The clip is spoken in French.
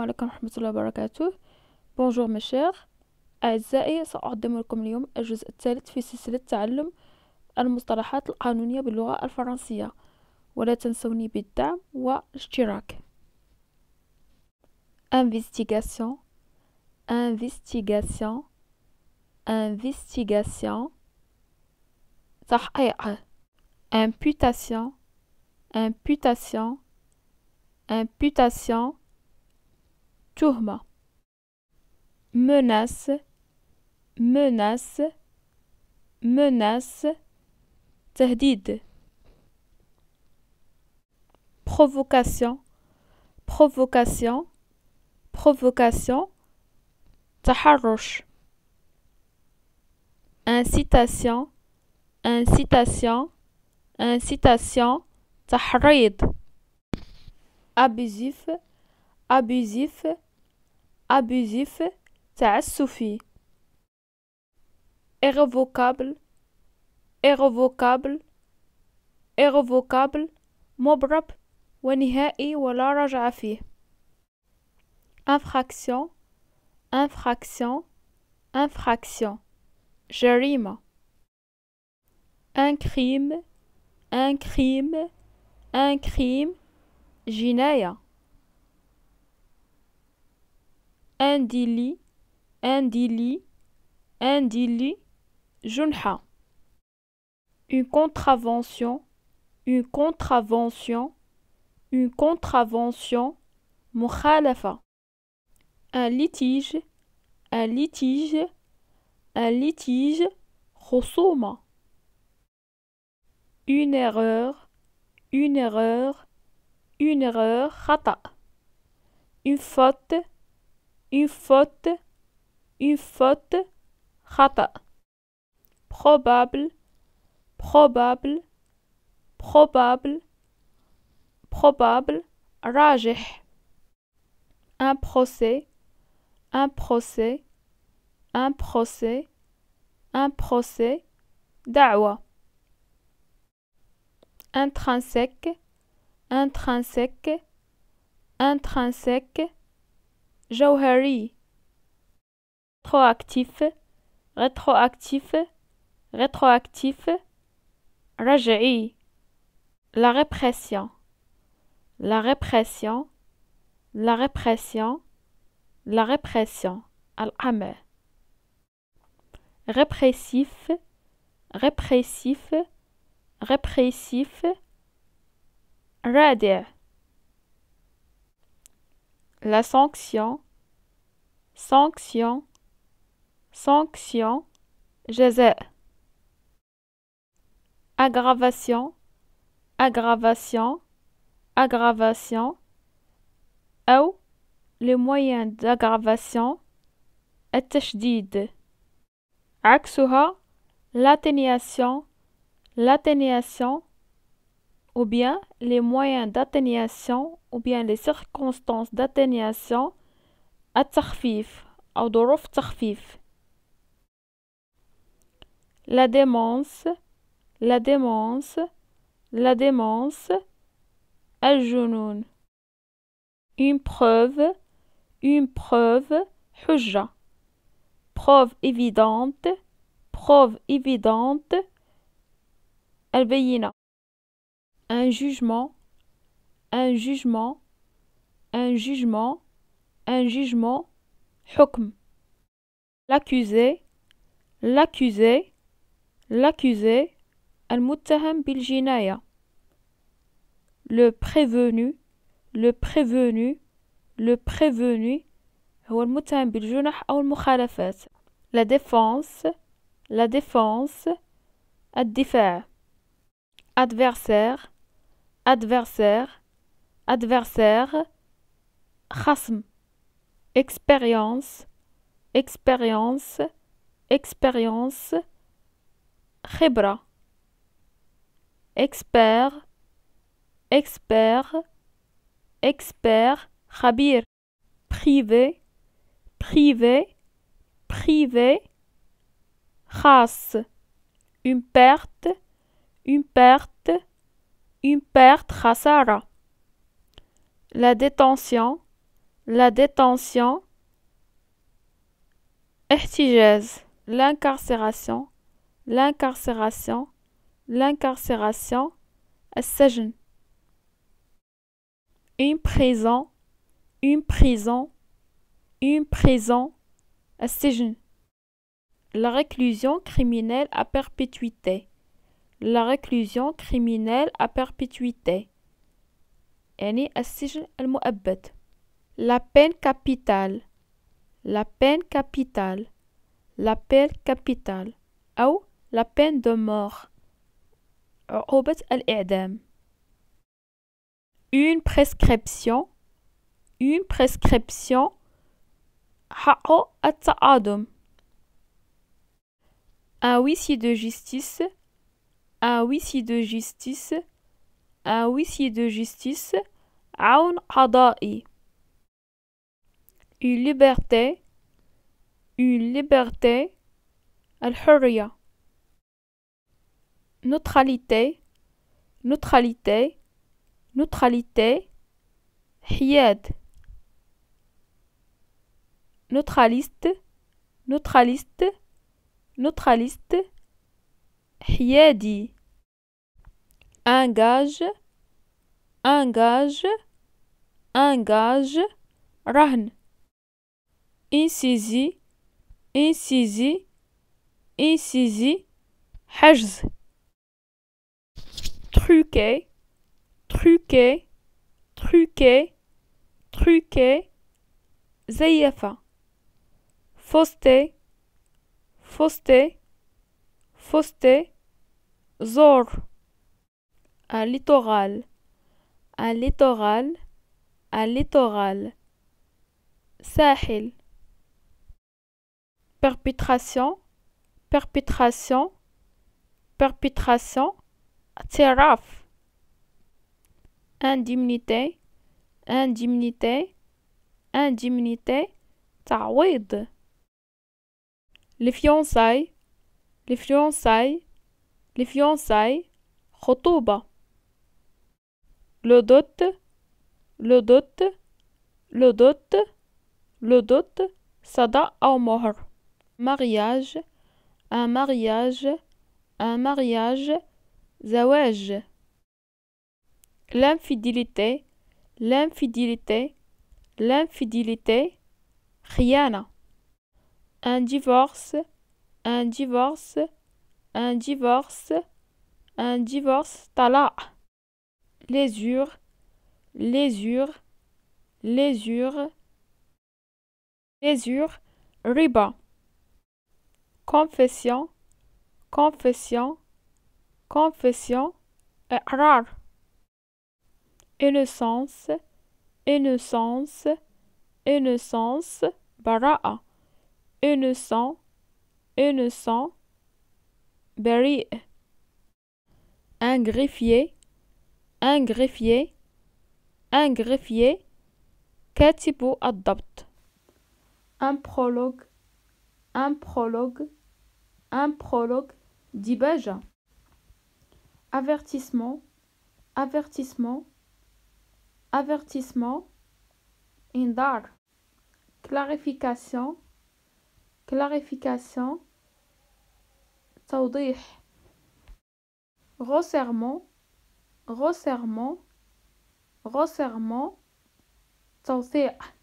عليكم ورحمة الله وبركاته. Bonjour mes chers أعزائي، سأقدم لكم اليوم الجزء الثالث في سلسلة تعلم المصطلحات القانونية باللغة الفرنسية، ولا تنسوني بالدعم والاشتراك. Investigation, investigation, investigation. تحقيق. Imputation, imputation, imputation. تهمة. Menace, menace, menace. تهديد. Provocation, provocation, provocation. تحرش. Incitation, incitation, incitation. تحريض. Abusif, abusif, abusif. تعسفي. Irrévocable, irrévocable, irrévocable. مبرم ونهائي ولا رجعة فيه. Infraction, infraction, infraction. جريمة. Un crime, un crime, un crime. جناية. Un délit, un délit, un délit. جنحة. Une contravention, une contravention, une contravention. مخالفة. Un litige, un litige, un litige. خصومة. Une erreur, une erreur, une erreur. خطأ. Une faute, une faute, une faute. خطأ. Probable, probable, probable, probable. راجح. Un procès, un procès, un procès, un procès. دعوة. Intrinsèque, intrinsèque, intrinsèque. جوهري. Rétroactif, rétroactif, rétroactif. رجعي. La répression, la répression, la répression, la répression. القمع. Répressif, répressif, répressif. رادع. La sanction, sanction, sanction. جزاء. Aggravation, aggravation, aggravation. أو les moyens d'aggravation. التشديد. عكسها l'atténuation, l'atténuation. Ou bien les moyens d'atténuation, ou bien les circonstances d'atténuation. التخفيف أو ظروف التخفيف. La démence, la démence, la démence. الجنون. Une preuve, une preuve. حجة. Preuve évidente, preuve évidente. البينة. Un jugement, un jugement, un jugement, un jugement. حكم. L'accusé, l'accusé, l'accusé. المتهم بالجناية. Le prévenu, le prévenu, le prévenu. هو المتهم بالجنح أو المخالفات. La défense, la défense. الدفاع. Adversaire, adversaire, adversaire. خصم. Expérience, expérience, expérience. خبرة. Expert, expert, expert. خبير. Privé, privé, privé. خاص. Une perte, une perte, une perte. خسارة. La détention, la détention احتجاز l'incarcération l'incarcération l'incarcération السجن une prison une prison une prison السجن la réclusion criminelle à perpétuité la réclusion criminelle à perpétuité يعني السجن المؤبد la peine capitale la peine capitale la peine capitale أو la peine de mort عقوبة الإعدام une prescription une prescription حق التعاضم un huissier de justice un huissier de justice un huissier de justice عون قضائي une liberté une liberté الحرية neutralité neutralité neutralité حياد neutraliste neutraliste neutraliste حيادي un gage un gage un gage رهن incisé incisé incisé حجز truqué truqué truqué truqué زيفة fausseté fausseté fausseté زور un littoral un littoral un littoral ساحل perpétration perpétration perpétration اعتراف indemnité indemnité indemnité تعويض les fiançailles les fiançailles les fiançailles خطوبة le dot le dot le dot le dot صداق أو مهر mariage un mariage un mariage زواج l'infidélité l'infidélité l'infidélité خيانة un divorce un divorce un divorce un divorce طلاق lésure lésure lésure lésure riba confession confession confession إقرار innocence innocence innocence براءة innocent innocent بريء un greffier un greffier un greffier كاتب الضبط un prologue un prologue un prologue ديباجة avertissement avertissement avertissement إنذار clarification clarification توضيح resserrement resserrement resserrement توثيق